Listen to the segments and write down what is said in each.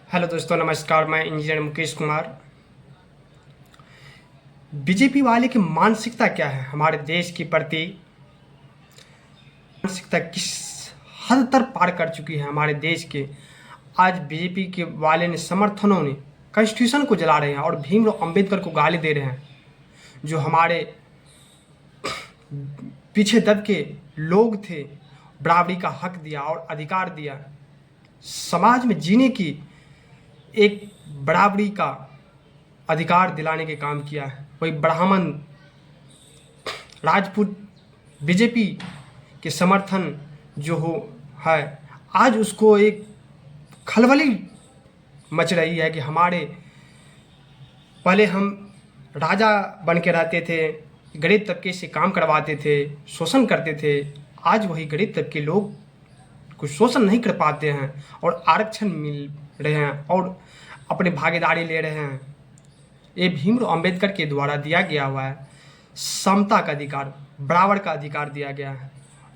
Hello दोस्तों, नमस्कार। मैं इंजीनियर मुकेश कुमार। बीजेपी वाले की मानसिकता क्या है हमारे देश के प्रति? मानसिकता किस हद तक पार कर चुकी है हमारे देश के? आज बीजेपी के वाले ने समर्थनों ने कॉन्स्टिट्यूशन को जला रहे हैं और भीमराव अंबेडकर को गाली दे रहे हैं, जो हमारे पीछे दब के लोग थे। बराबरी का हक दिया और अधिकार दिया, समाज में जीने की एक बराबरी का अधिकार दिलाने के काम किया है। वही ब्राह्मण राजपूत बीजेपी के समर्थन जो हो है, आज उसको एक खलबली मच रही है कि हमारे पहले हम राजा बन के रहते थे, गरीब तबके से काम करवाते थे, शोषण करते थे। आज वही गरीब तबके लोग कुछ शोषण नहीं कर पाते हैं और आरक्षण मिल रहे हैं और अपनी भागीदारी ले रहे हैं। ये भीमराव अंबेडकर के द्वारा दिया गया हुआ है। समता का अधिकार, बराबर का अधिकार दिया गया है,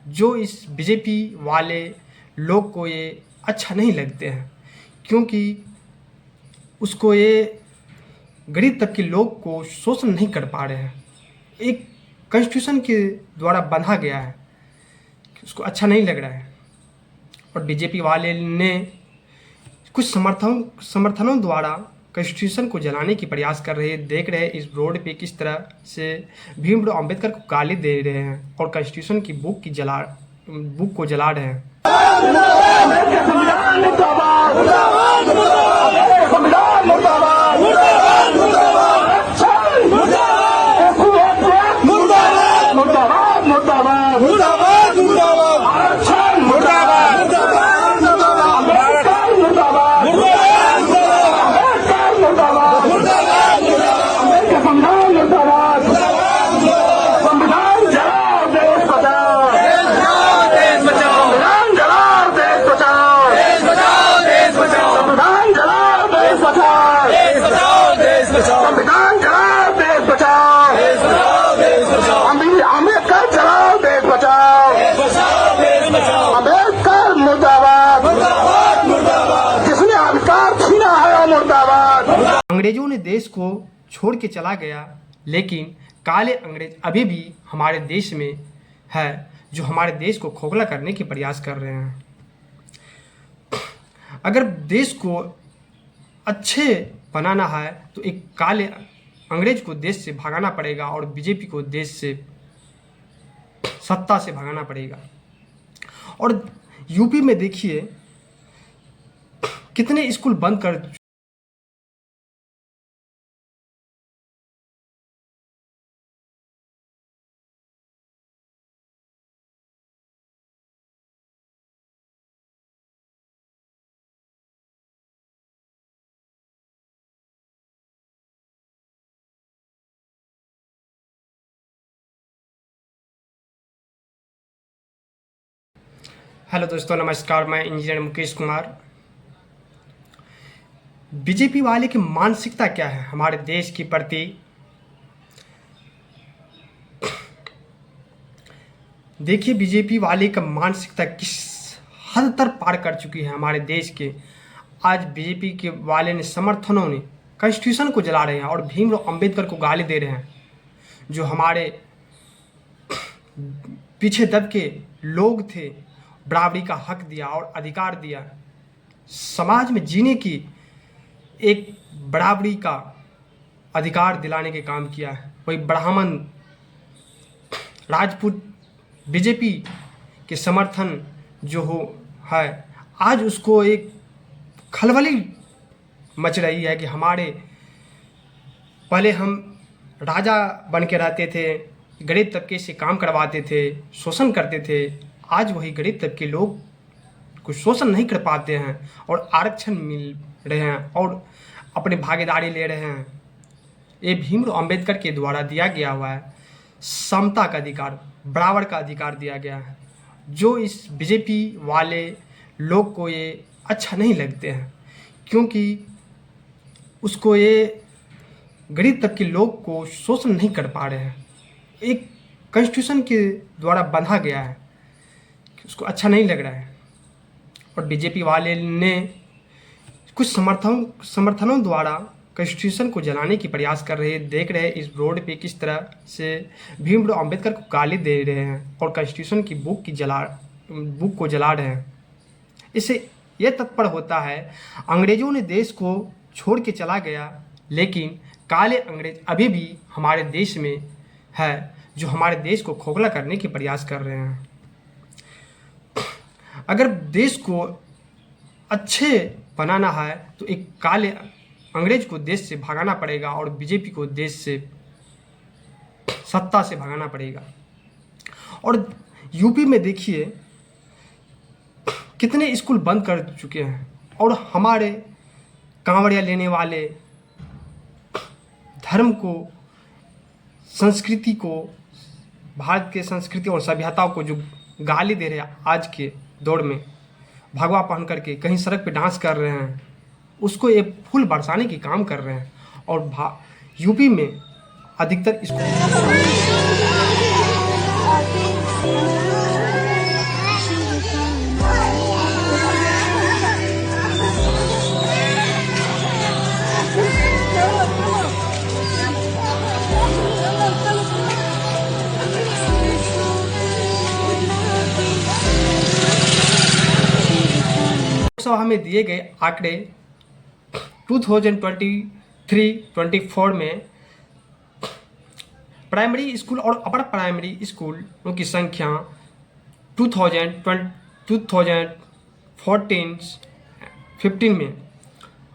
जो इस बीजेपी वाले लोग को ये अच्छा नहीं लगते हैं, क्योंकि उसको ये गरीब तबके लोग को शोषण नहीं कर पा रहे हैं। एक कॉन्स्टिट्यूशन के द्वारा बंधा गया है, उसको अच्छा नहीं लग रहा है। और बीजेपी वाले ने कुछ समर्थनों द्वारा कॉन्स्टिट्यूशन को जलाने की प्रयास कर रहे हैं। देख रहे हैं इस रोड पे किस तरह से भीमराव अंबेडकर को गाली दे रहे हैं और कॉन्स्टिट्यूशन की बुक को जला रहे हैं। अंग्रेजों ने देश को छोड़ के चला गया, लेकिन काले अंग्रेज अभी भी हमारे देश में है, जो हमारे देश को खोखला करने की प्रयास कर रहे हैं। अगर देश को अच्छे बनाना है तो एक काले अंग्रेज को देश से भगाना पड़ेगा और बीजेपी को देश से, सत्ता से भगाना पड़ेगा। और यूपी में देखिए कितने स्कूल बंद कर। हेलो दोस्तों, नमस्कार। मैं इंजीनियर मुकेश कुमार। बीजेपी वाले की मानसिकता क्या है हमारे देश के प्रति? देखिए, बीजेपी वाले का मानसिकता किस हद तक पार कर चुकी है हमारे देश के। आज बीजेपी के वाले ने समर्थनों ने कॉन्स्टिट्यूशन को जला रहे हैं और भीमराव अंबेडकर को गाली दे रहे हैं, जो हमारे पीछे दब के लोग थे। बराबरी का हक दिया और अधिकार दिया, समाज में जीने की एक बराबरी का अधिकार दिलाने के काम किया है। वही ब्राह्मण राजपूत बीजेपी के समर्थन जो हो है, आज उसको एक खलबली मच रही है कि हमारे पहले हम राजा बन के रहते थे, गरीब तबके से काम करवाते थे, शोषण करते थे। आज वही गरीब तबके लोग कुछ शोषण नहीं कर पाते हैं और आरक्षण मिल रहे हैं और अपनी भागीदारी ले रहे हैं। ये भीमराव अंबेडकर के द्वारा दिया गया हुआ है। समता का अधिकार, बराबर का अधिकार दिया गया है, जो इस बीजेपी वाले लोग को ये अच्छा नहीं लगते हैं, क्योंकि उसको ये गरीब तबके लोग को शोषण नहीं कर पा रहे हैं। एक कॉन्स्टिट्यूशन के द्वारा बंधा गया है, उसको अच्छा नहीं लग रहा है। और बीजेपी वाले ने कुछ समर्थनों द्वारा कॉन्स्टिट्यूशन को जलाने की प्रयास कर रहे देख रहे इस रोड पे किस तरह से भीमराव अंबेडकर को गाली दे रहे हैं और कॉन्स्टिट्यूशन की बुक को जला रहे हैं। इससे यह तत्पर होता है अंग्रेजों ने देश को छोड़ के चला गया, लेकिन काले अंग्रेज अभी भी हमारे देश में है जो हमारे देश को खोखला करने के प्रयास कर रहे हैं। अगर देश को अच्छे बनाना है तो एक काले अंग्रेज को देश से भगाना पड़ेगा और बीजेपी को देश से सत्ता से भगाना पड़ेगा। और यूपी में देखिए कितने स्कूल बंद कर चुके हैं और हमारे कांवड़िया लेने वाले धर्म को, संस्कृति को, भारत के संस्कृति और सभ्यताओं को जो गाली दे रहे हैं आज के दौर में, भगवा पहन करके कहीं सड़क पे डांस कर रहे हैं, उसको ये फूल बरसाने की काम कर रहे हैं। और यूपी में अधिकतर लोकसभा में दिए गए आंकड़े 2023-24 में प्राइमरी स्कूल और अपर प्राइमरी स्कूलों की संख्या 2014-15 में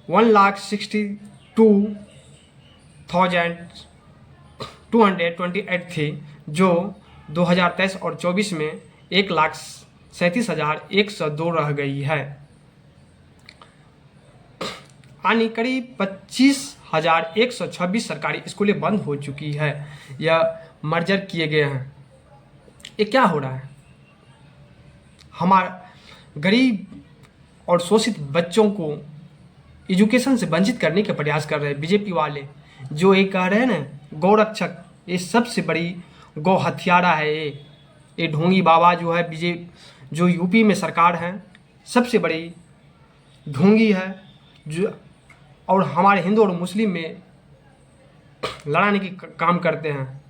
1,62,228 थी, जो 2023 और 24 में 1,37,102 रह गई है, यानी करीब 25,126 सरकारी स्कूलें बंद हो चुकी है या मर्जर किए गए हैं। ये क्या हो रहा है? हमारा गरीब और शोषित बच्चों को एजुकेशन से वंचित करने के प्रयास कर रहे हैं बीजेपी वाले, जो ये कह रहे हैं ना गौरक्षक, ये सबसे बड़ी गौ हत्यारा है। ये ढोंगी बाबा जो है जो यूपी में सरकार है, सबसे बड़ी ढोंगी है जो, और हमारे हिंदू और मुस्लिम में लड़ाने की काम करते हैं।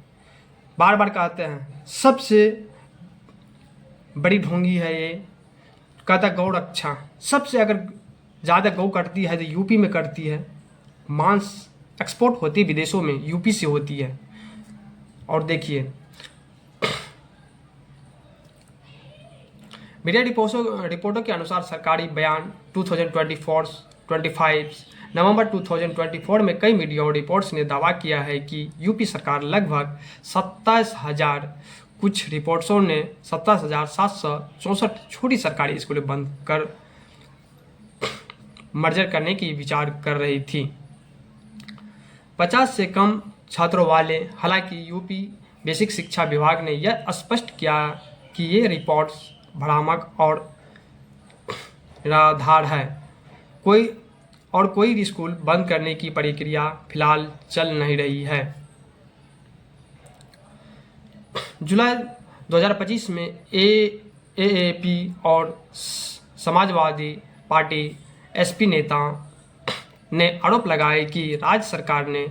बार बार कहते हैं सबसे बड़ी ढोंगी है ये, कहता गौ रक्षा। सबसे अगर ज़्यादा गौ कटती है तो यूपी में कटती है। मांस एक्सपोर्ट होती है विदेशों में, यूपी से होती है। और देखिए मीडिया रिपोर्टों के अनुसार सरकारी बयान 2024-25 नवंबर 2024 में कई मीडिया और रिपोर्ट्स ने दावा किया है कि यूपी सरकार लगभग 27,000, कुछ रिपोर्ट्सों ने 27,764 छोटी सरकारी स्कूलें बंद कर मर्जर करने की विचार कर रही थी। 50 से कम छात्रों वाले। हालांकि यूपी बेसिक शिक्षा विभाग ने यह स्पष्ट किया कि ये रिपोर्ट्स भ्रामक और निराधार है। कोई स्कूल बंद करने की प्रक्रिया फिलहाल चल नहीं रही है। जुलाई 2025 में एएपी और समाजवादी पार्टी एसपी नेता ने आरोप लगाया कि राज्य सरकार ने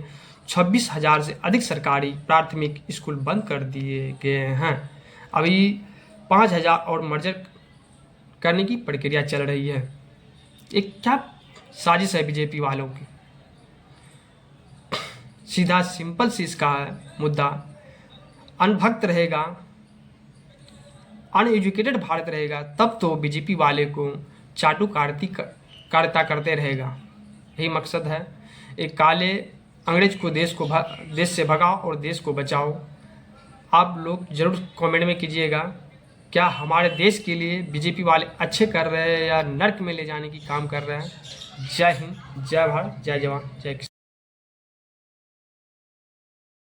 26,000 से अधिक सरकारी प्राथमिक स्कूल बंद कर दिए गए हैं। अभी 5,000 और मर्जर करने की प्रक्रिया चल रही है। एक क्या साजिश है बीजेपी वालों की? सीधा सिंपल सी इसका मुद्दा, अनभक्त रहेगा, अनएजुकेटेड भारत रहेगा, तब तो बीजेपी वाले को चाटुकारिता करते रहेगा। यही मकसद है। एक काले अंग्रेज को देश से भगाओ और देश को बचाओ। आप लोग जरूर कमेंट में कीजिएगा, क्या हमारे देश के लिए बीजेपी वाले अच्छे कर रहे हैं या नर्क में ले जाने की काम कर रहे हैं? जय हिंद, जय भारत, जय जवान, जय किसान।